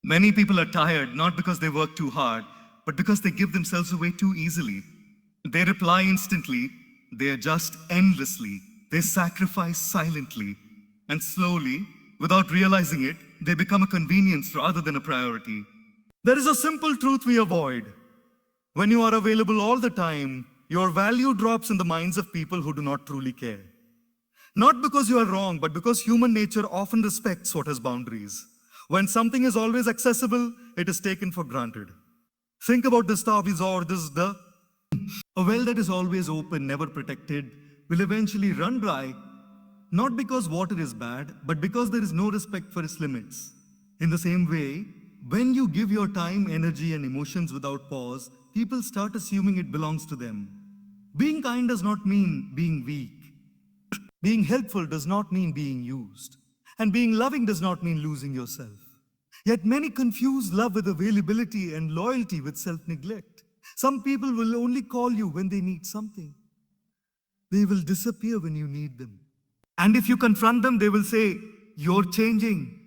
Many people are tired not because they work too hard, but because they give themselves away too easily. They reply instantly, they adjust endlessly, they sacrifice silently, and slowly, without realizing it, they become a convenience rather than a priority. There is a simple truth we avoid. When you are available all the time, your value drops in the minds of people who do not truly care. Not because you are wrong, but because human nature often respects what has boundaries. When something is always accessible, it is taken for granted. Think about this topic or this the. A well that is always open, never protected, will eventually run dry, not because water is bad, but because there is no respect for its limits. In the same way, when you give your time, energy, and emotions without pause, people start assuming it belongs to them. Being kind does not mean being weak. Being helpful does not mean being used. And being loving does not mean losing yourself. Yet many confuse love with availability and loyalty with self-neglect. Some people will only call you when they need something. They will disappear when you need them. And if you confront them, they will say, "You're changing."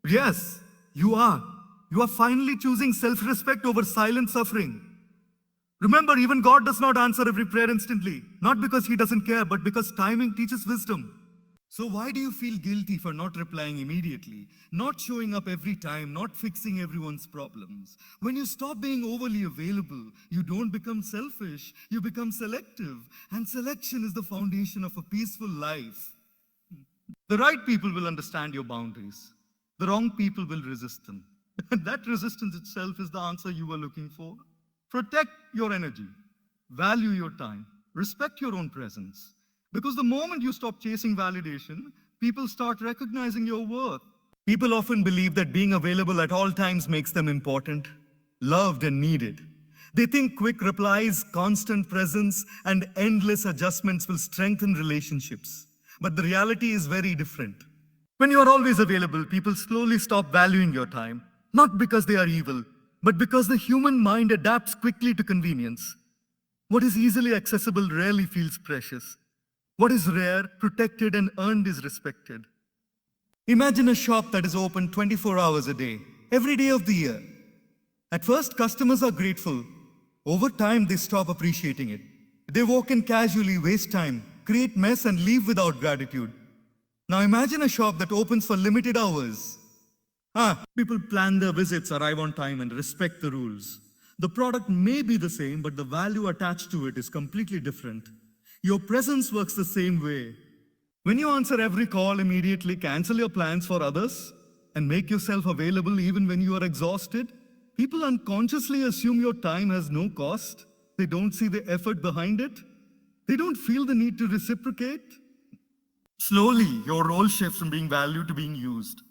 Yes, you are. You are finally choosing self-respect over silent suffering. Remember, even God does not answer every prayer instantly, not because He doesn't care, but because timing teaches wisdom. So why do you feel guilty for not replying immediately, not showing up every time, not fixing everyone's problems? When you stop being overly available, you don't become selfish, you become selective. And selection is the foundation of a peaceful life. The right people will understand your boundaries. The wrong people will resist them. And that resistance itself is the answer you were looking for. Protect your energy, value your time, respect your own presence. Because the moment you stop chasing validation, people start recognizing your worth. People often believe that being available at all times makes them important, loved, and needed. They think quick replies, constant presence, and endless adjustments will strengthen relationships. But the reality is very different. When you are always available, people slowly stop valuing your time, not because they are evil, but because the human mind adapts quickly to convenience. What is easily accessible rarely feels precious. What is rare, protected, and earned is respected. Imagine a shop that is open 24 hours a day, every day of the year. At first, customers are grateful. Over time, they stop appreciating it. They walk in casually, waste time, create mess, and leave without gratitude. Now imagine a shop that opens for limited hours. People plan their visits, arrive on time, and respect the rules. The product may be the same, but the value attached to it is completely different. Your presence works the same way. When you answer every call immediately, cancel your plans for others, and make yourself available even when you are exhausted, people unconsciously assume your time has no cost. They don't see the effort behind it. They don't feel the need to reciprocate. Slowly, your role shifts from being valued to being used.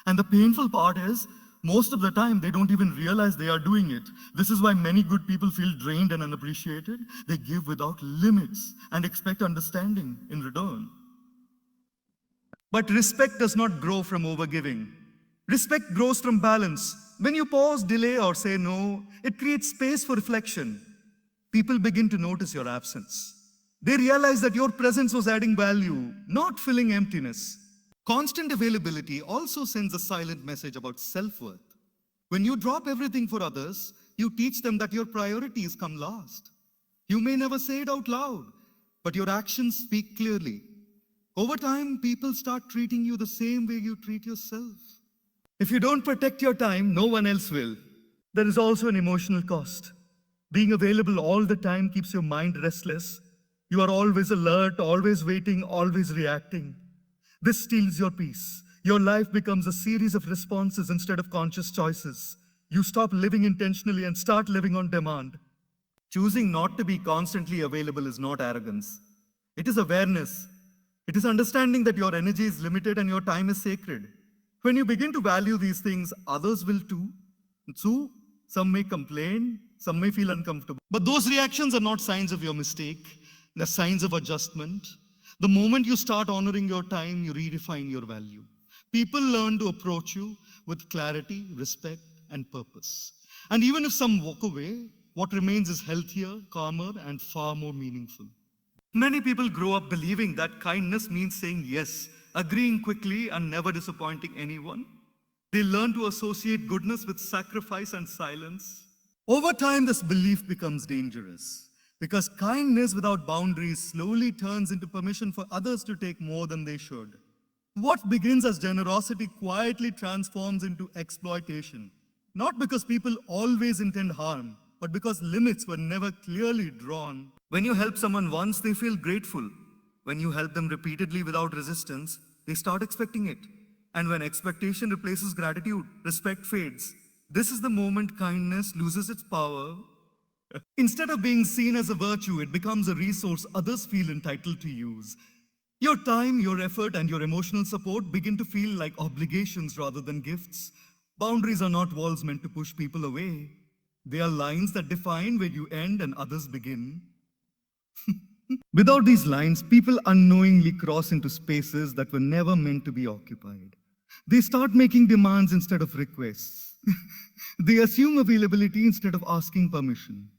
And the painful part is, most of the time, they don't even realize they are doing it. This is why many good people feel drained and unappreciated. They give without limits and expect understanding in return. But respect does not grow from overgiving. Respect grows from balance. When you pause, delay, or say no, it creates space for reflection. People begin to notice your absence. They realize that your presence was adding value, not filling emptiness. Constant availability also sends a silent message about self-worth. When you drop everything for others, you teach them that your priorities come last. You may never say it out loud, but your actions speak clearly. Over time, people start treating you the same way you treat yourself. If you don't protect your time, no one else will. There is also an emotional cost. Being available all the time keeps your mind restless. You are always alert, always waiting, always reacting. This steals your peace. Your life becomes a series of responses instead of conscious choices. You stop living intentionally and start living on demand. Choosing not to be constantly available is not arrogance. It is awareness. It is understanding that your energy is limited and your time is sacred. When you begin to value these things, others will too. So, some may complain, some may feel uncomfortable. But those reactions are not signs of your mistake. They're signs of adjustment. The moment you start honoring your time, you redefine your value. People learn to approach you with clarity, respect, and purpose. And even if some walk away, what remains is healthier, calmer, and far more meaningful. Many people grow up believing that kindness means saying yes, agreeing quickly, and never disappointing anyone. They learn to associate goodness with sacrifice and silence. Over time, this belief becomes dangerous because kindness without boundaries slowly turns into permission for others to take more than they should. What begins as generosity quietly transforms into exploitation, not because people always intend harm, but because limits were never clearly drawn. When you help someone once, they feel grateful. When you help them repeatedly without resistance, they start expecting it. And when expectation replaces gratitude, respect fades. This is the moment kindness loses its power. Instead of being seen as a virtue, it becomes a resource others feel entitled to use. Your time, your effort, and your emotional support begin to feel like obligations rather than gifts. Boundaries are not walls meant to push people away. They are lines that define where you end and others begin. Without these lines, people unknowingly cross into spaces that were never meant to be occupied. They start making demands instead of requests. They assume availability instead of asking permission.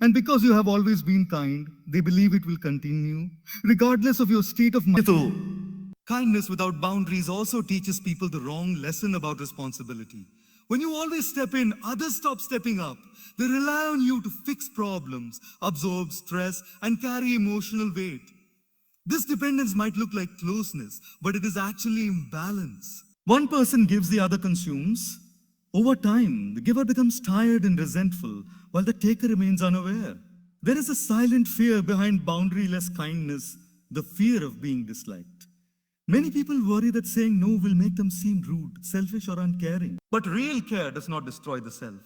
And because you have always been kind, they believe it will continue, regardless of your state of mind. Kindness without boundaries also teaches people the wrong lesson about responsibility. When you always step in, others stop stepping up. They rely on you to fix problems, absorb stress, and carry emotional weight. This dependence might look like closeness, but it is actually imbalance. One person gives, the other consumes. Over time, the giver becomes tired and resentful, while the taker remains unaware. There is a silent fear behind boundaryless kindness, the fear of being disliked. Many people worry that saying no will make them seem rude, selfish, or uncaring. But real care does not destroy the self.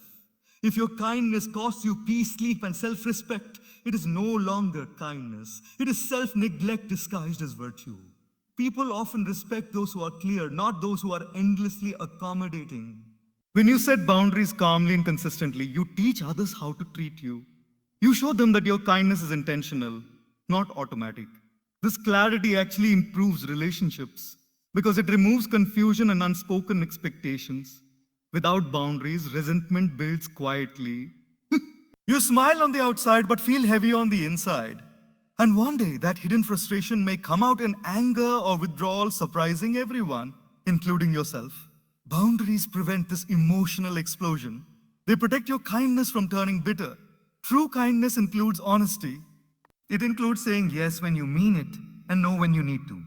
If your kindness costs you peace, sleep, and self-respect, it is no longer kindness. It is self-neglect disguised as virtue. People often respect those who are clear, not those who are endlessly accommodating. When you set boundaries calmly and consistently, you teach others how to treat you. You show them that your kindness is intentional, not automatic. This clarity actually improves relationships because it removes confusion and unspoken expectations. Without boundaries, resentment builds quietly. You smile on the outside but feel heavy on the inside. And one day, that hidden frustration may come out in anger or withdrawal, surprising everyone, including yourself. Boundaries prevent this emotional explosion. They protect your kindness from turning bitter. True kindness includes honesty. It includes saying yes when you mean it and no when you need to.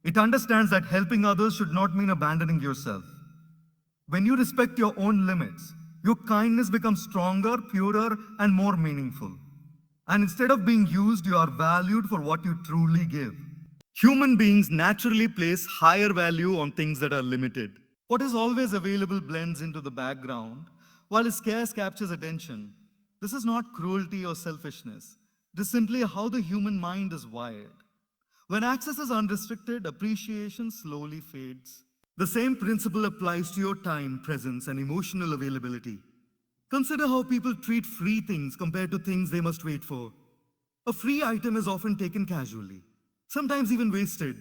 It understands that helping others should not mean abandoning yourself. When you respect your own limits, your kindness becomes stronger, purer, and more meaningful. And instead of being used, you are valued for what you truly give. Human beings naturally place higher value on things that are limited. What is always available blends into the background, while scarce captures attention. This is not cruelty or selfishness. It is simply how the human mind is wired. When access is unrestricted, appreciation slowly fades. The same principle applies to your time, presence, and emotional availability. Consider how people treat free things compared to things they must wait for. A free item is often taken casually, sometimes even wasted,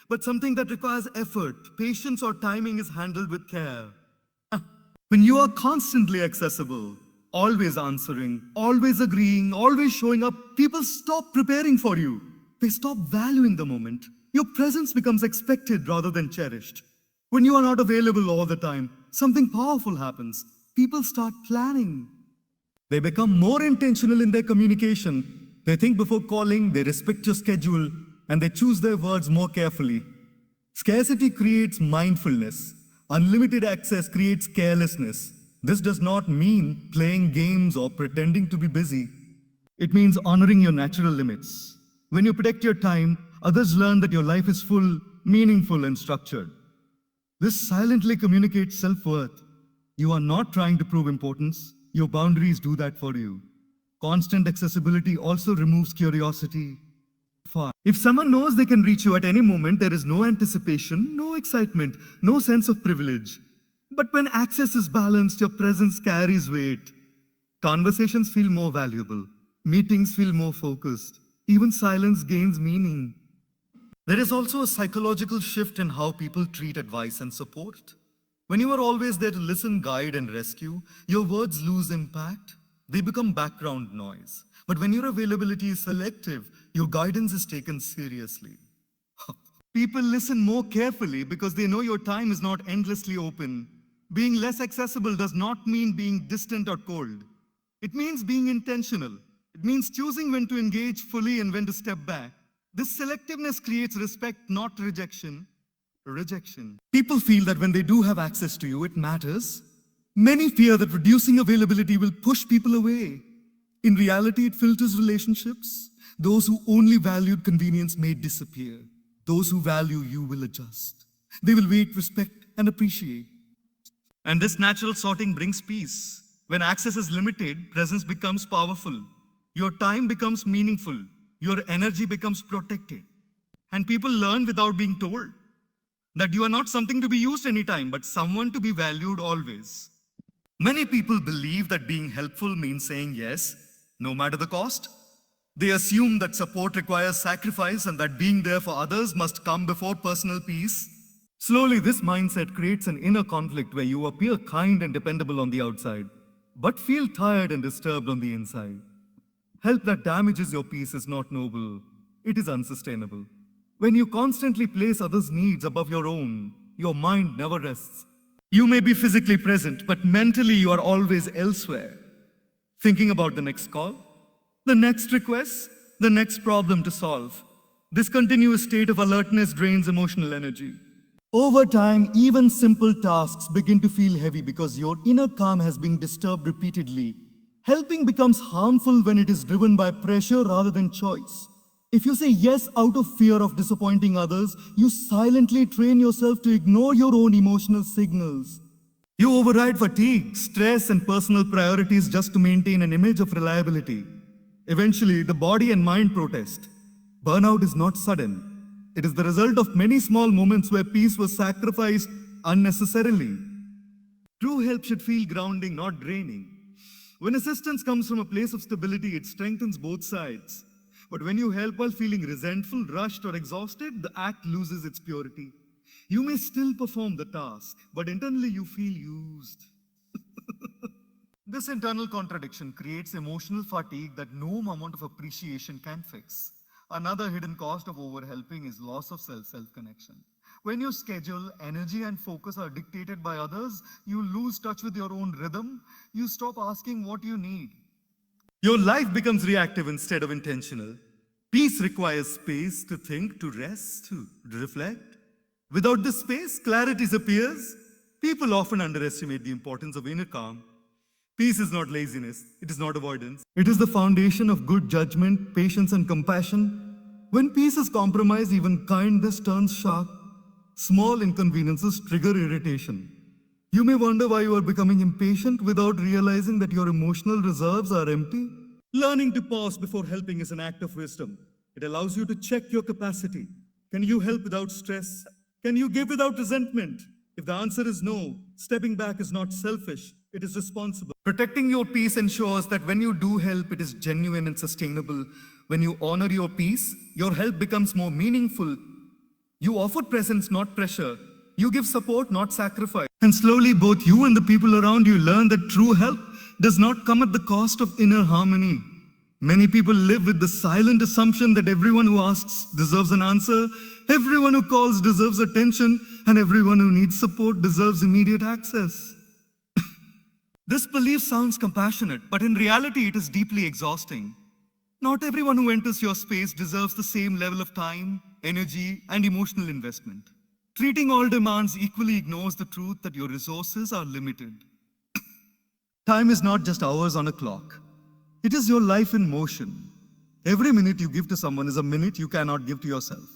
but something that requires effort, patience, or timing is handled with care. When you are constantly accessible, always answering, always agreeing, always showing up, people stop preparing for you. They stop valuing the moment. Your presence becomes expected rather than cherished. When you are not available all the time, something powerful happens. People start planning. They become more intentional in their communication. They think before calling, they respect your schedule, and they choose their words more carefully. Scarcity creates mindfulness. Unlimited access creates carelessness. This does not mean playing games or pretending to be busy. It means honoring your natural limits. When you protect your time, others learn that your life is full, meaningful, and structured. This silently communicates self-worth. You are not trying to prove importance. Your boundaries do that for you. Constant accessibility also removes curiosity. If someone knows they can reach you at any moment, there is no anticipation, no excitement, no sense of privilege. But when access is balanced, your presence carries weight. Conversations feel more valuable. Meetings feel more focused. Even silence gains meaning. There is also a psychological shift in how people treat advice and support. When you are always there to listen, guide, and rescue, your words lose impact. They become background noise. But when your availability is selective, your guidance is taken seriously. People listen more carefully because they know your time is not endlessly open. Being less accessible does not mean being distant or cold. It means being intentional. It means choosing when to engage fully and when to step back. This selectiveness creates respect, not rejection. Rejection. People feel that when they do have access to you, it matters. Many fear that reducing availability will push people away. In reality, it filters relationships. Those who only valued convenience may disappear. Those who value you will adjust. They will wait, respect, and appreciate. And this natural sorting brings peace. When access is limited, presence becomes powerful. Your time becomes meaningful. Your energy becomes protected. And people learn without being told that you are not something to be used anytime, but someone to be valued always. Many people believe that being helpful means saying yes, no matter the cost. They assume that support requires sacrifice and that being there for others must come before personal peace. Slowly, this mindset creates an inner conflict where you appear kind and dependable on the outside, but feel tired and disturbed on the inside. Help that damages your peace is not noble, it is unsustainable. When you constantly place others' needs above your own, your mind never rests. You may be physically present, but mentally you are always elsewhere. Thinking about the next call, the next request, the next problem to solve. This continuous state of alertness drains emotional energy. Over time, even simple tasks begin to feel heavy because your inner calm has been disturbed repeatedly. Helping becomes harmful when it is driven by pressure rather than choice. If you say yes out of fear of disappointing others, you silently train yourself to ignore your own emotional signals. You override fatigue, stress, and personal priorities just to maintain an image of reliability. Eventually, the body and mind protest. Burnout is not sudden. It is the result of many small moments where peace was sacrificed unnecessarily. True help should feel grounding, not draining. When assistance comes from a place of stability, it strengthens both sides. But when you help while feeling resentful, rushed, or exhausted, the act loses its purity. You may still perform the task, but internally you feel used. This internal contradiction creates emotional fatigue that no amount of appreciation can fix. Another hidden cost of overhelping is loss of self-connection. When your schedule, energy, and focus are dictated by others, you lose touch with your own rhythm. You stop asking what you need. Your life becomes reactive instead of intentional. Peace requires space to think, to rest, to reflect. Without this space, clarity disappears. People often underestimate the importance of inner calm. Peace is not laziness, it is not avoidance. It is the foundation of good judgment, patience, and compassion. When peace is compromised, even kindness turns sharp. Small inconveniences trigger irritation. You may wonder why you are becoming impatient without realizing that your emotional reserves are empty. Learning to pause before helping is an act of wisdom. It allows you to check your capacity. Can you help without stress? Can you give without resentment? If the answer is no, stepping back is not selfish, it is responsible. Protecting your peace ensures that when you do help, it is genuine and sustainable. When you honor your peace, your help becomes more meaningful. You offer presence, not pressure. You give support, not sacrifice. And slowly, both you and the people around you learn that true help does not come at the cost of inner harmony. Many people live with the silent assumption that everyone who asks deserves an answer, everyone who calls deserves attention, and everyone who needs support deserves immediate access. This belief sounds compassionate, but in reality, it is deeply exhausting. Not everyone who enters your space deserves the same level of time, energy, and emotional investment. Treating all demands equally ignores the truth that your resources are limited. Time is not just hours on a clock. It is your life in motion. Every minute you give to someone is a minute you cannot give to yourself,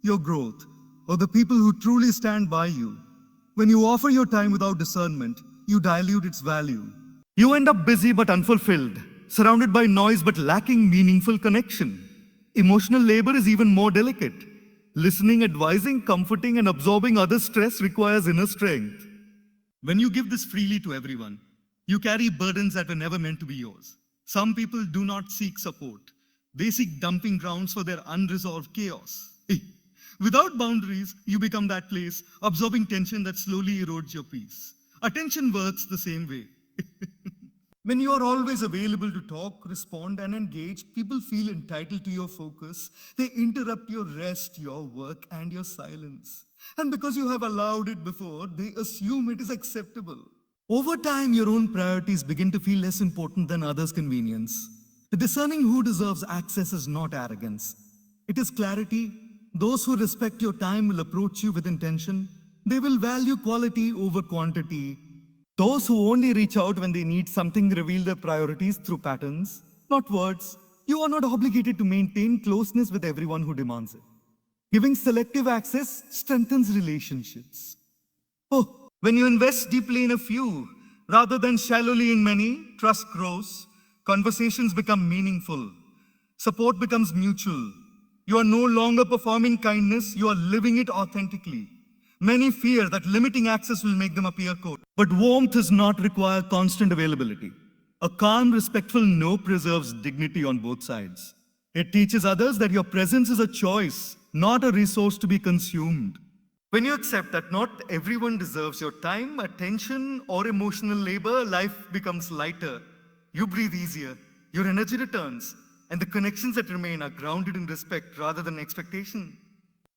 your growth, or the people who truly stand by you. When you offer your time without discernment, you dilute its value. You end up busy but unfulfilled, surrounded by noise but lacking meaningful connection. Emotional labor is even more delicate. Listening, advising, comforting, and absorbing others' stress requires inner strength. When you give this freely to everyone, you carry burdens that were never meant to be yours. Some people do not seek support. They seek dumping grounds for their unresolved chaos. Without boundaries, you become that place, absorbing tension that slowly erodes your peace. Attention works the same way. When you are always available to talk, respond, and engage, people feel entitled to your focus. They interrupt your rest, your work, and your silence. And because you have allowed it before, they assume it is acceptable. Over time, your own priorities begin to feel less important than others' convenience. Discerning who deserves access is not arrogance. It is clarity. Those who respect your time will approach you with intention. They will value quality over quantity. Those who only reach out when they need something reveal their priorities through patterns, not words. You are not obligated to maintain closeness with everyone who demands it. Giving selective access strengthens relationships. Oh, when you invest deeply in a few rather than shallowly in many, trust grows, conversations become meaningful, support becomes mutual. You are no longer performing kindness, you are living it authentically. Many fear that limiting access will make them appear cold. But warmth does not require constant availability. A calm, respectful no preserves dignity on both sides. It teaches others that your presence is a choice, not a resource to be consumed. When you accept that not everyone deserves your time, attention, or emotional labor, life becomes lighter. You breathe easier, your energy returns, and the connections that remain are grounded in respect rather than expectation.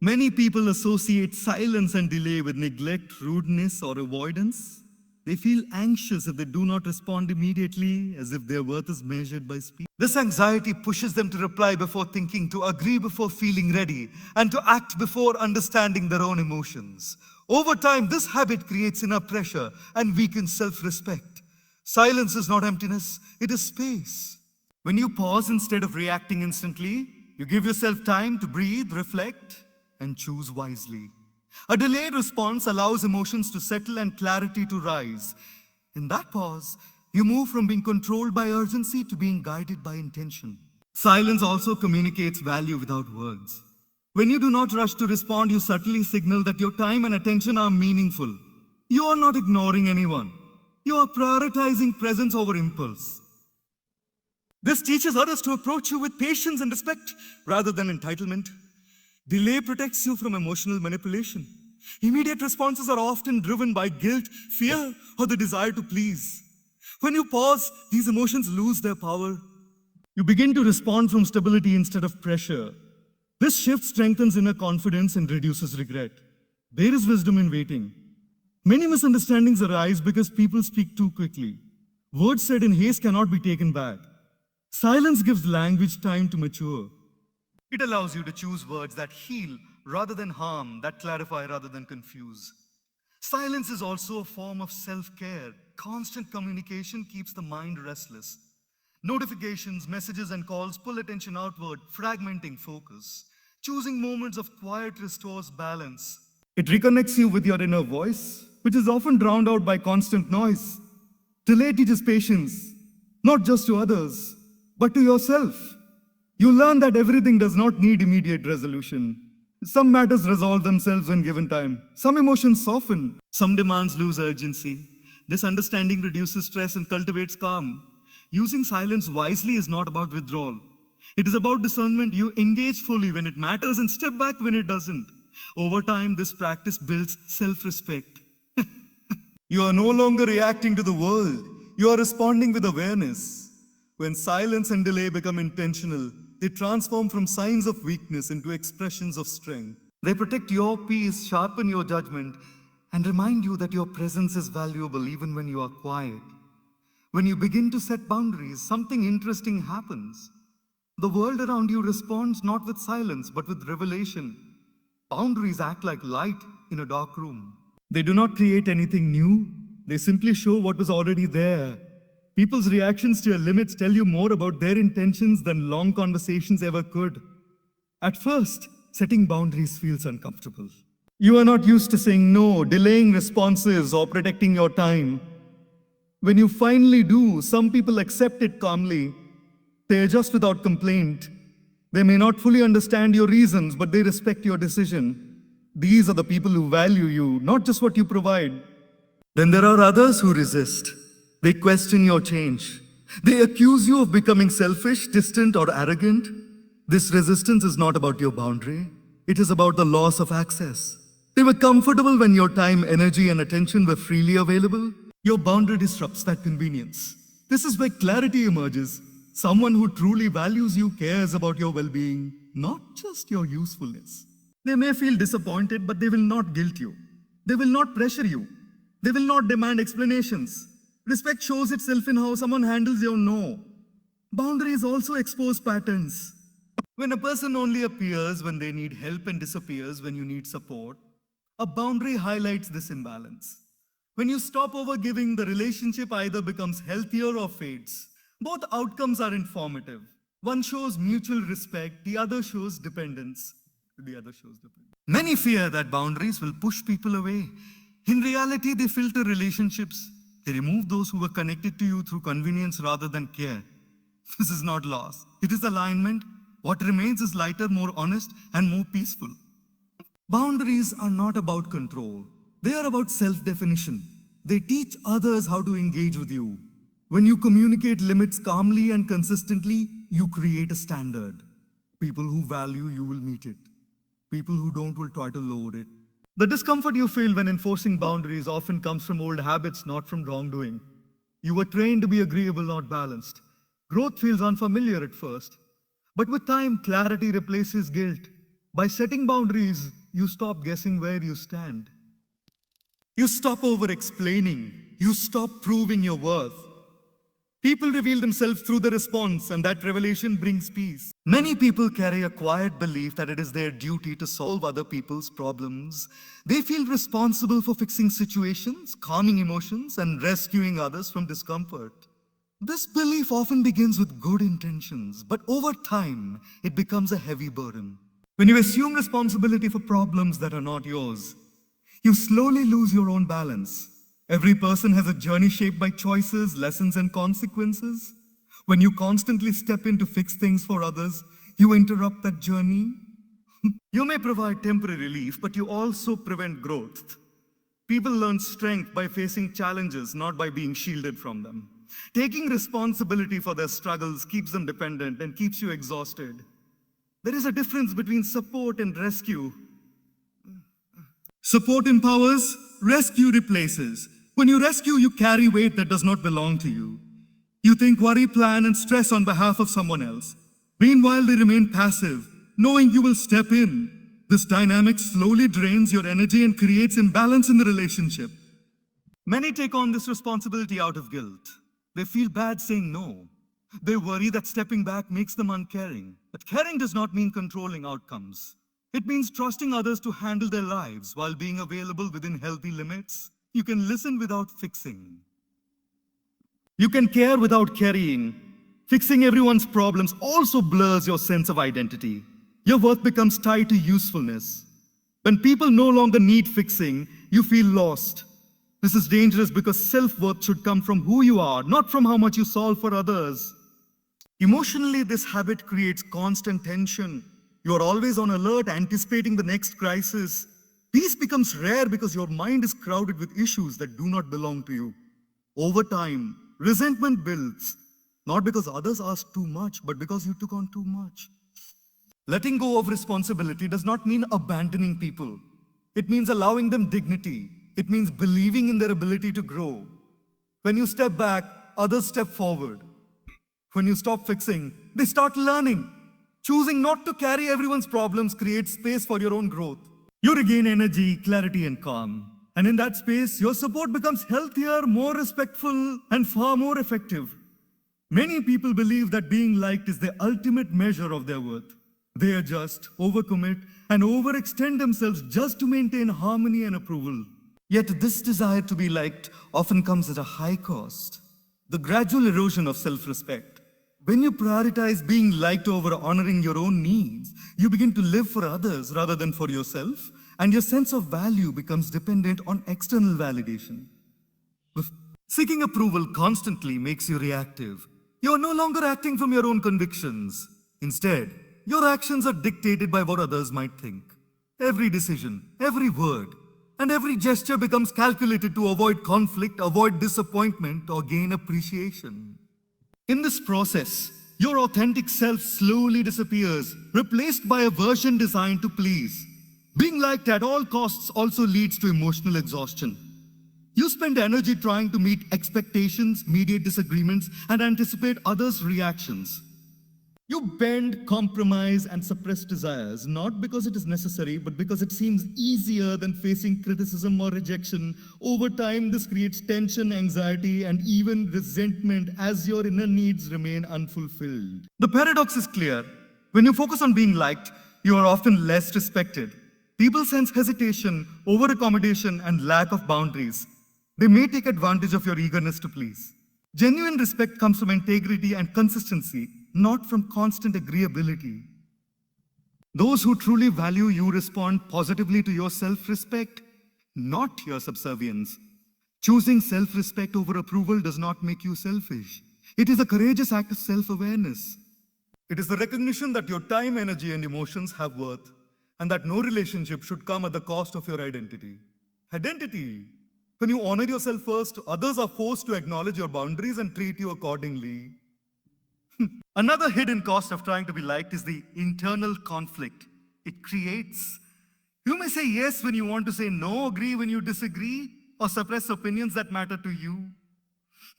Many people associate silence and delay with neglect, rudeness, or avoidance. They feel anxious if they do not respond immediately, as if their worth is measured by speed. This anxiety pushes them to reply before thinking, to agree before feeling ready, and to act before understanding their own emotions. Over time, this habit creates inner pressure and weakens self-respect. Silence is not emptiness, it is space. When you pause instead of reacting instantly, you give yourself time to breathe, reflect, and choose wisely. A delayed response allows emotions to settle and clarity to rise. In that pause, you move from being controlled by urgency to being guided by intention. Silence also communicates value without words. When you do not rush to respond, you subtly signal that your time and attention are meaningful. You are not ignoring anyone. You are prioritizing presence over impulse. This teaches others to approach you with patience and respect rather than entitlement. Delay protects you from emotional manipulation. Immediate responses are often driven by guilt, fear, or the desire to please. When you pause, these emotions lose their power. You begin to respond from stability instead of pressure. This shift strengthens inner confidence and reduces regret. There is wisdom in waiting. Many misunderstandings arise because people speak too quickly. Words said in haste cannot be taken back. Silence gives language time to mature. It allows you to choose words that heal rather than harm, that clarify rather than confuse. Silence is also a form of self-care. Constant communication keeps the mind restless. Notifications, messages, and calls pull attention outward, fragmenting focus. Choosing moments of quiet restores balance. It reconnects you with your inner voice, which is often drowned out by constant noise. Delay teaches patience, not just to others, but to yourself. You learn that everything does not need immediate resolution. Some matters resolve themselves when given time. Some emotions soften. Some demands lose urgency. This understanding reduces stress and cultivates calm. Using silence wisely is not about withdrawal. It is about discernment. You engage fully when it matters and step back when it doesn't. Over time, this practice builds self-respect. You are no longer reacting to the world. You are responding with awareness. When silence and delay become intentional, they transform from signs of weakness into expressions of strength. They protect your peace, sharpen your judgment, and remind you that your presence is valuable even when you are quiet. When you begin to set boundaries, something interesting happens. The world around you responds not with silence, but with revelation. Boundaries act like light in a dark room. They do not create anything new. They simply show what was already there. People's reactions to your limits tell you more about their intentions than long conversations ever could. At first, setting boundaries feels uncomfortable. You are not used to saying no, delaying responses, or protecting your time. When you finally do, some people accept it calmly. They adjust without complaint. They may not fully understand your reasons, but they respect your decision. These are the people who value you, not just what you provide. Then there are others who resist. They question your change. They accuse you of becoming selfish, distant, or arrogant. This resistance is not about your boundary. It is about the loss of access. They were comfortable when your time, energy, and attention were freely available. Your boundary disrupts that convenience. This is where clarity emerges. Someone who truly values you cares about your well-being, not just your usefulness. They may feel disappointed, but they will not guilt you. They will not pressure you. They will not demand explanations. Respect shows itself in how someone handles your no. Boundaries also expose patterns. When a person only appears when they need help and disappears when you need support, a boundary highlights this imbalance. When you stop overgiving, the relationship either becomes healthier or fades. Both outcomes are informative. One shows mutual respect, the other shows dependence. Many fear that boundaries will push people away. In reality, they filter relationships. They remove those who were connected to you through convenience rather than care. This is not loss. It is alignment. What remains is lighter, more honest, and more peaceful. Boundaries are not about control. They are about self-definition. They teach others how to engage with you. When you communicate limits calmly and consistently, you create a standard. People who value you will meet it. People who don't will try to lower it. The discomfort you feel when enforcing boundaries often comes from old habits, not from wrongdoing. You were trained to be agreeable, not balanced. Growth feels unfamiliar at first. But with time, clarity replaces guilt. By setting boundaries, you stop guessing where you stand. You stop over-explaining. You stop proving your worth. People reveal themselves through the response, and that revelation brings peace. Many people carry a quiet belief that it is their duty to solve other people's problems. They feel responsible for fixing situations, calming emotions, and rescuing others from discomfort. This belief often begins with good intentions, but over time, it becomes a heavy burden. When you assume responsibility for problems that are not yours, you slowly lose your own balance. Every person has a journey shaped by choices, lessons, and consequences. When you constantly step in to fix things for others, you interrupt that journey. You may provide temporary relief, but you also prevent growth. People learn strength by facing challenges, not by being shielded from them. Taking responsibility for their struggles keeps them dependent and keeps you exhausted. There is a difference between support and rescue. Support empowers, rescue replaces. When you rescue, you carry weight that does not belong to you. You think, worry, plan, and stress on behalf of someone else. Meanwhile, they remain passive, knowing you will step in. This dynamic slowly drains your energy and creates imbalance in the relationship. Many take on this responsibility out of guilt. They feel bad saying no. They worry that stepping back makes them uncaring. But caring does not mean controlling outcomes. It means trusting others to handle their lives while being available within healthy limits. You can listen without fixing. You can care without carrying. Fixing everyone's problems also blurs your sense of identity. Your worth becomes tied to usefulness. When people no longer need fixing, you feel lost. This is dangerous because self-worth should come from who you are, not from how much you solve for others. Emotionally, this habit creates constant tension. You are always on alert, anticipating the next crisis. Peace becomes rare because your mind is crowded with issues that do not belong to you. Over time, resentment builds, not because others asked too much, but because you took on too much. Letting go of responsibility does not mean abandoning people. It means allowing them dignity. It means believing in their ability to grow. When you step back, others step forward. When you stop fixing, they start learning. Choosing not to carry everyone's problems creates space for your own growth. You regain energy, clarity, and calm. And in that space, your support becomes healthier, more respectful, and far more effective. Many people believe that being liked is the ultimate measure of their worth. They adjust, overcommit, and overextend themselves just to maintain harmony and approval. Yet this desire to be liked often comes at a high cost. The gradual erosion of self-respect. When you prioritize being liked over honoring your own needs, you begin to live for others rather than for yourself, and your sense of value becomes dependent on external validation. Seeking approval constantly makes you reactive. You are no longer acting from your own convictions. Instead, your actions are dictated by what others might think. Every decision, every word, and every gesture becomes calculated to avoid conflict, avoid disappointment, or gain appreciation. In this process, your authentic self slowly disappears, replaced by a version designed to please. Being liked at all costs also leads to emotional exhaustion. You spend energy trying to meet expectations, mediate disagreements, and anticipate others' reactions. You bend, compromise, and suppress desires, not because it is necessary, but because it seems easier than facing criticism or rejection. Over time, this creates tension, anxiety, and even resentment as your inner needs remain unfulfilled. The paradox is clear. When you focus on being liked, you are often less respected. People sense hesitation, over-accommodation, and lack of boundaries. They may take advantage of your eagerness to please. Genuine respect comes from integrity and consistency, not from constant agreeability. Those who truly value you respond positively to your self-respect, not your subservience. Choosing self-respect over approval does not make you selfish. It is a courageous act of self-awareness. It is the recognition that your time, energy, and emotions have worth, and that no relationship should come at the cost of your identity. Identity. When you honor yourself first, others are forced to acknowledge your boundaries and treat you accordingly. Another hidden cost of trying to be liked is the internal conflict it creates. You may say yes when you want to say no, agree when you disagree, or suppress opinions that matter to you.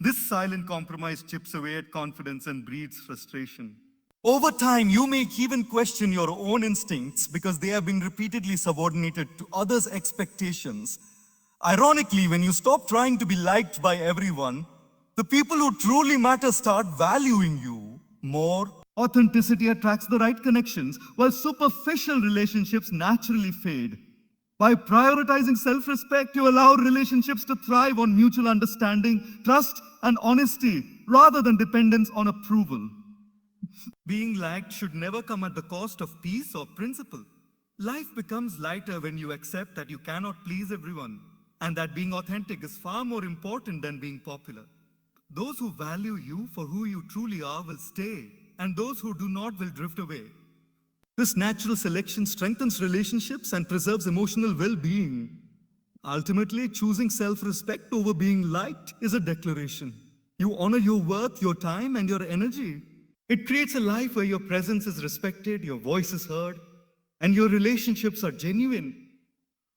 This silent compromise chips away at confidence and breeds frustration. Over time, you may even question your own instincts because they have been repeatedly subordinated to others' expectations. Ironically, when you stop trying to be liked by everyone, the people who truly matter start valuing you more. Authenticity attracts the right connections, while superficial relationships naturally fade. By prioritizing self-respect, you allow relationships to thrive on mutual understanding, trust, and honesty, rather than dependence on approval. Being liked should never come at the cost of peace or principle. Life becomes lighter when you accept that you cannot please everyone, and that being authentic is far more important than being popular. Those who value you for who you truly are will stay, and those who do not will drift away. This natural selection strengthens relationships and preserves emotional well-being. Ultimately, choosing self-respect over being liked is a declaration. You honor your worth, your time, and your energy. It creates a life where your presence is respected, your voice is heard, and your relationships are genuine.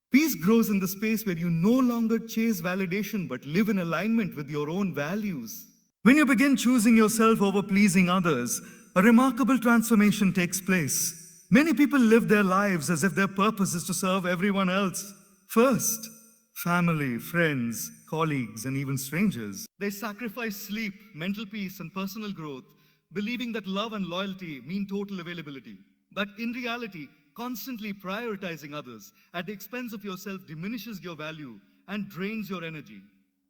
Peace grows in the space where you no longer chase validation but live in alignment with your own values. When you begin choosing yourself over pleasing others, a remarkable transformation takes place. Many people live their lives as if their purpose is to serve everyone else first. Family, friends, colleagues, and even strangers. They sacrifice sleep, mental peace, and personal growth, believing that love and loyalty mean total availability. But in reality, constantly prioritizing others at the expense of yourself diminishes your value and drains your energy.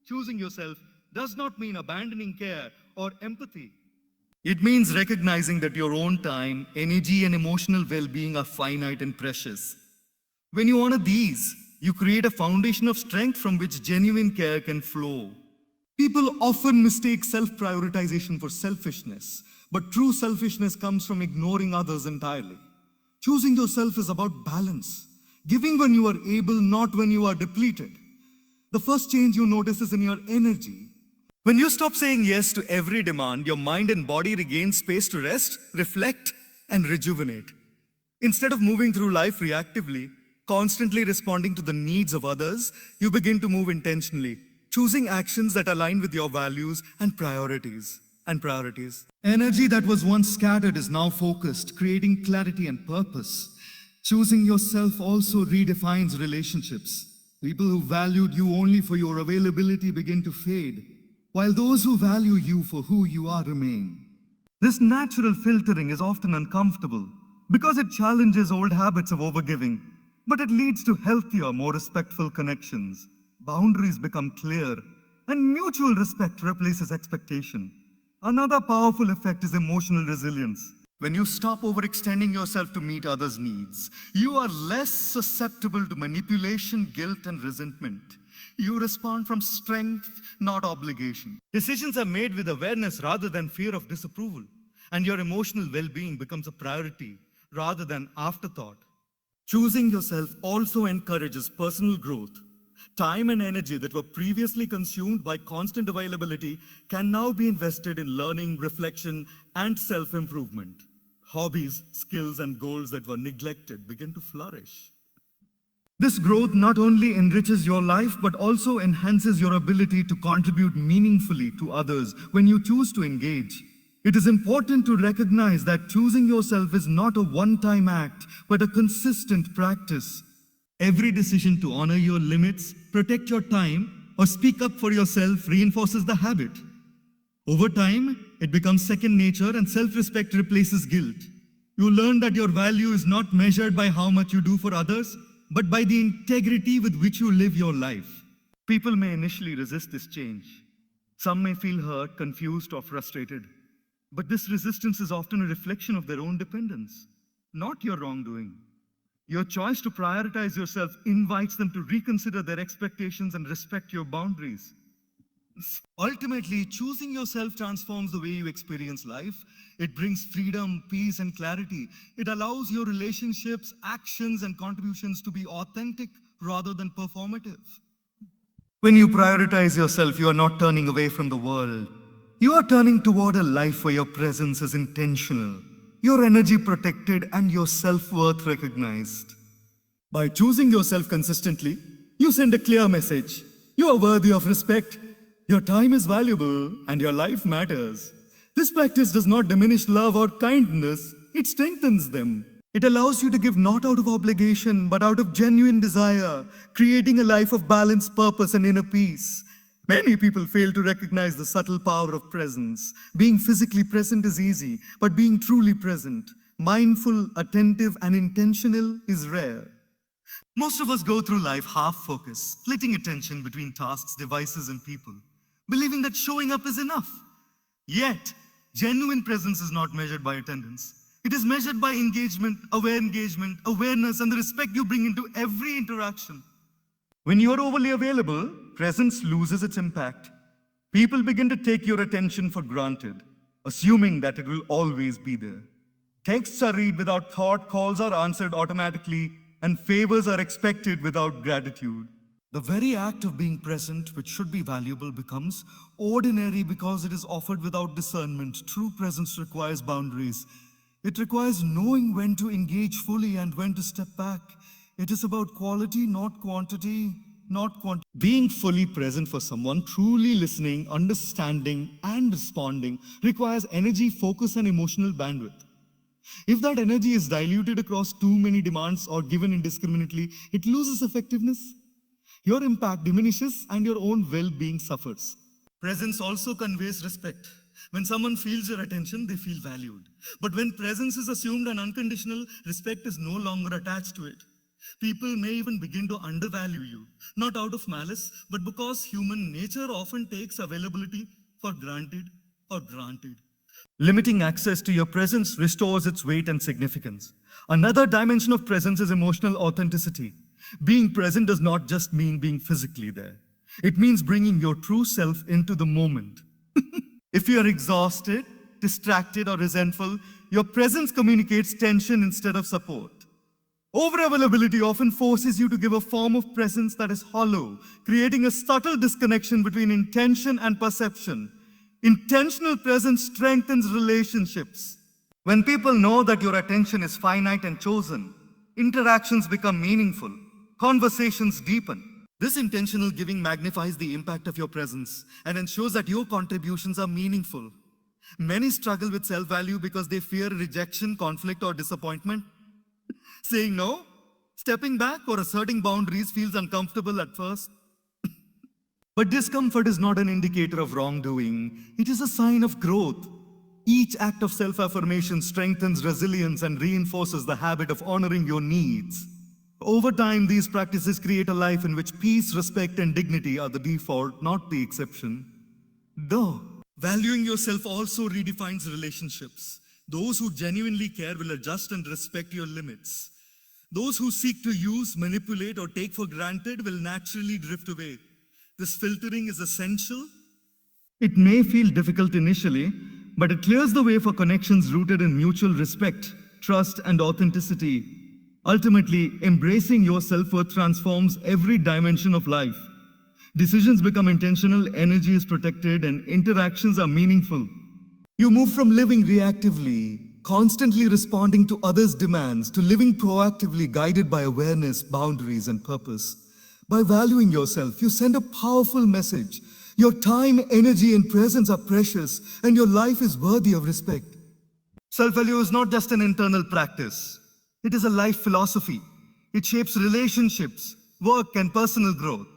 Choosing yourself does not mean abandoning care or empathy. It means recognizing that your own time, energy, and emotional well-being are finite and precious. When you honor these, you create a foundation of strength from which genuine care can flow. People often mistake self-prioritization for selfishness, but true selfishness comes from ignoring others entirely. Choosing yourself is about balance, giving when you are able, not when you are depleted. The first change you notice is in your energy. When you stop saying yes to every demand, your mind and body regain space to rest, reflect, and rejuvenate. Instead of moving through life reactively, constantly responding to the needs of others, you begin to move intentionally, choosing actions that align with your values and priorities. Energy that was once scattered is now focused, creating clarity and purpose. Choosing yourself also redefines relationships. People who valued you only for your availability begin to fade, while those who value you for who you are remain. This natural filtering is often uncomfortable because it challenges old habits of overgiving, but it leads to healthier, more respectful connections. Boundaries become clear, and mutual respect replaces expectation. Another powerful effect is emotional resilience. When you stop overextending yourself to meet others' needs, you are less susceptible to manipulation, guilt, and resentment. You respond from strength, not obligation. Decisions are made with awareness rather than fear of disapproval, and your emotional well-being becomes a priority rather than afterthought. Choosing yourself also encourages personal growth. Time and energy that were previously consumed by constant availability can now be invested in learning, reflection, and self-improvement. Hobbies, skills, and goals that were neglected begin to flourish. This growth not only enriches your life, but also enhances your ability to contribute meaningfully to others when you choose to engage. It is important to recognize that choosing yourself is not a one-time act, but a consistent practice. Every decision to honor your limits, protect your time, or speak up for yourself reinforces the habit. Over time, it becomes second nature and self-respect replaces guilt. You learn that your value is not measured by how much you do for others, but by the integrity with which you live your life. People may initially resist this change. Some may feel hurt, confused, or frustrated. But this resistance is often a reflection of their own dependence, not your wrongdoing. Your choice to prioritize yourself invites them to reconsider their expectations and respect your boundaries. Ultimately, choosing yourself transforms the way you experience life. It brings freedom, peace, and clarity. It allows your relationships, actions, and contributions to be authentic rather than performative. When you prioritize yourself, you are not turning away from the world. You are turning toward a life where your presence is intentional, your energy protected, and your self-worth recognized. By choosing yourself consistently, you send a clear message. You are worthy of respect. Your time is valuable and your life matters. This practice does not diminish love or kindness, it strengthens them. It allows you to give not out of obligation, but out of genuine desire, creating a life of balance, purpose, and inner peace. Many people fail to recognize the subtle power of presence. Being physically present is easy, but being truly present, mindful, attentive, and intentional is rare. Most of us go through life half-focused, splitting attention between tasks, devices, and people, believing that showing up is enough. Yet, genuine presence is not measured by attendance. It is measured by engagement, awareness, and the respect you bring into every interaction. When you are overly available, presence loses its impact. People begin to take your attention for granted, assuming that it will always be there. Texts are read without thought, calls are answered automatically, and favors are expected without gratitude. The very act of being present, which should be valuable, becomes ordinary because it is offered without discernment. True presence requires boundaries. It requires knowing when to engage fully and when to step back. It is about quality, not quantity, Being fully present for someone, truly listening, understanding, and responding requires energy, focus, and emotional bandwidth. If that energy is diluted across too many demands or given indiscriminately, it loses effectiveness. Your impact diminishes and your own well-being suffers. Presence also conveys respect. When someone feels your attention, they feel valued. But when presence is assumed and unconditional, respect is no longer attached to it. People may even begin to undervalue you, not out of malice, but because human nature often takes availability for granted. Limiting access to your presence restores its weight and significance. Another dimension of presence is emotional authenticity. Being present does not just mean being physically there. It means bringing your true self into the moment. If you are exhausted, distracted, or resentful, your presence communicates tension instead of support. Overavailability often forces you to give a form of presence that is hollow, creating a subtle disconnection between intention and perception. Intentional presence strengthens relationships. When people know that your attention is finite and chosen, interactions become meaningful, conversations deepen. This intentional giving magnifies the impact of your presence and ensures that your contributions are meaningful. Many struggle with self-value because they fear rejection, conflict, or disappointment. Saying no, stepping back, or asserting boundaries feels uncomfortable at first. But discomfort is not an indicator of wrongdoing. It is a sign of growth. Each act of self-affirmation strengthens resilience and reinforces the habit of honoring your needs. Over time, these practices create a life in which peace, respect, and dignity are the default, not the exception. Though, valuing yourself also redefines relationships. Those who genuinely care will adjust and respect your limits. Those who seek to use, manipulate, or take for granted will naturally drift away. This filtering is essential. It may feel difficult initially, but it clears the way for connections rooted in mutual respect, trust, and authenticity. Ultimately, embracing your self-worth transforms every dimension of life. Decisions become intentional, energy is protected, and interactions are meaningful. You move from living reactively, constantly responding to others' demands, to living proactively, guided by awareness, boundaries, and purpose. By valuing yourself, you send a powerful message. Your time, energy, and presence are precious, and your life is worthy of respect. Self-value is not just an internal practice. It is a life philosophy. It shapes relationships, work, and personal growth.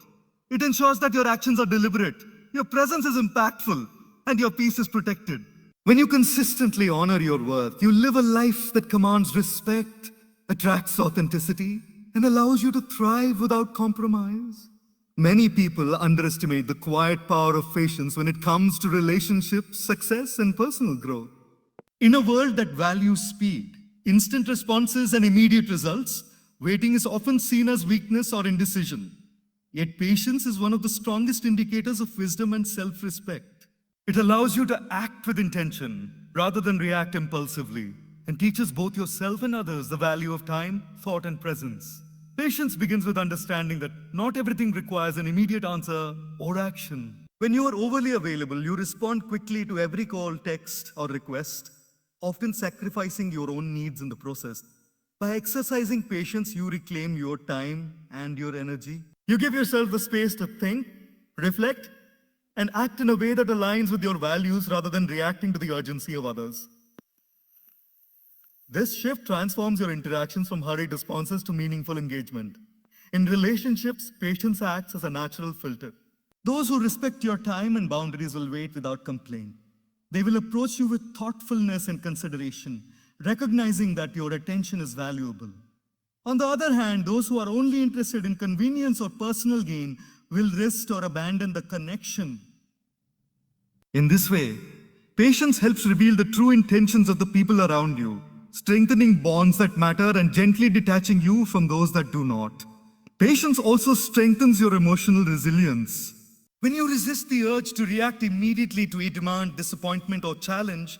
It ensures that your actions are deliberate, your presence is impactful, and your peace is protected. When you consistently honor your worth, you live a life that commands respect, attracts authenticity, and allows you to thrive without compromise. Many people underestimate the quiet power of patience when it comes to relationships, success, and personal growth. In a world that values speed, instant responses, and immediate results, waiting is often seen as weakness or indecision. Yet patience is one of the strongest indicators of wisdom and self-respect. It allows you to act with intention rather than react impulsively, and teaches both yourself and others the value of time, thought, and presence. Patience begins with understanding that not everything requires an immediate answer or action. When you are overly available, you respond quickly to every call, text, or request, often sacrificing your own needs in the process. By exercising patience, you reclaim your time and your energy. You give yourself the space to think, reflect, and act in a way that aligns with your values rather than reacting to the urgency of others. This shift transforms your interactions from hurried responses to meaningful engagement. In relationships, patience acts as a natural filter. Those who respect your time and boundaries will wait without complaint. They will approach you with thoughtfulness and consideration, recognizing that your attention is valuable. On the other hand, those who are only interested in convenience or personal gain will resist or abandon the connection. In this way, patience helps reveal the true intentions of the people around you, strengthening bonds that matter and gently detaching you from those that do not. Patience also strengthens your emotional resilience. When you resist the urge to react immediately to a demand, disappointment, or challenge,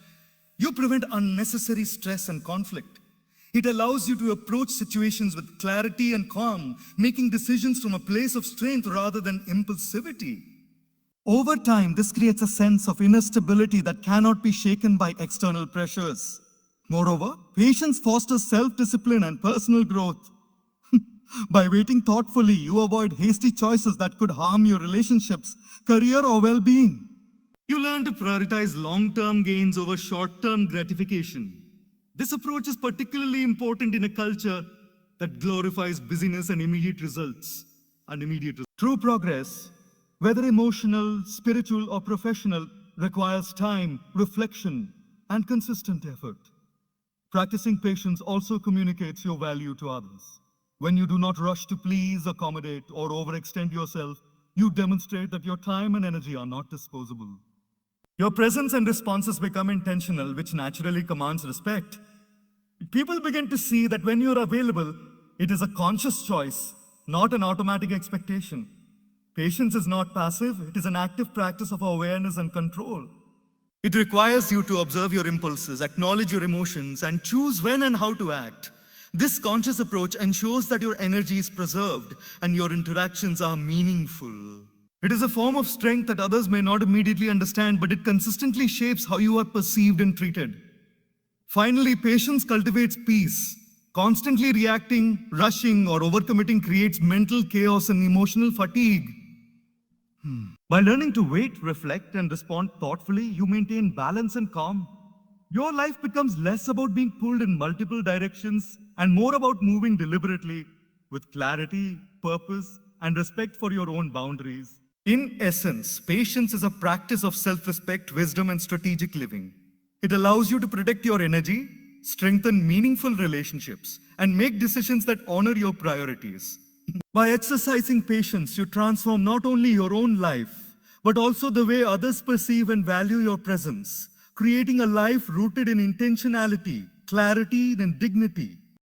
you prevent unnecessary stress and conflict. It allows you to approach situations with clarity and calm, making decisions from a place of strength rather than impulsivity. Over time, this creates a sense of inner stability that cannot be shaken by external pressures. Moreover, patience fosters self-discipline and personal growth. By waiting thoughtfully, you avoid hasty choices that could harm your relationships, career, or well-being. You learn to prioritize long-term gains over short-term gratification. This approach is particularly important in a culture that glorifies busyness and immediate results. True progress, whether emotional, spiritual, or professional, requires time, reflection, and consistent effort. Practicing patience also communicates your value to others. When you do not rush to please, accommodate, or overextend yourself, you demonstrate that your time and energy are not disposable. Your presence and responses become intentional, which naturally commands respect. People begin to see that when you're available, it is a conscious choice, not an automatic expectation. Patience is not passive, it is an active practice of awareness and control. It requires you to observe your impulses, acknowledge your emotions, and choose when and how to act. This conscious approach ensures that your energy is preserved and your interactions are meaningful. It is a form of strength that others may not immediately understand, but it consistently shapes how you are perceived and treated. Finally, patience cultivates peace. Constantly reacting, rushing, or overcommitting creates mental chaos and emotional fatigue. By learning to wait, reflect, and respond thoughtfully, you maintain balance and calm. Your life becomes less about being pulled in multiple directions and more about moving deliberately with clarity, purpose, and respect for your own boundaries. In essence, patience is a practice of self-respect, wisdom, and strategic living. It allows you to protect your energy, strengthen meaningful relationships, and make decisions that honor your priorities. By exercising patience, you transform not only your own life, but also the way others perceive and value your presence, creating a life rooted in intentionality, clarity, and dignity.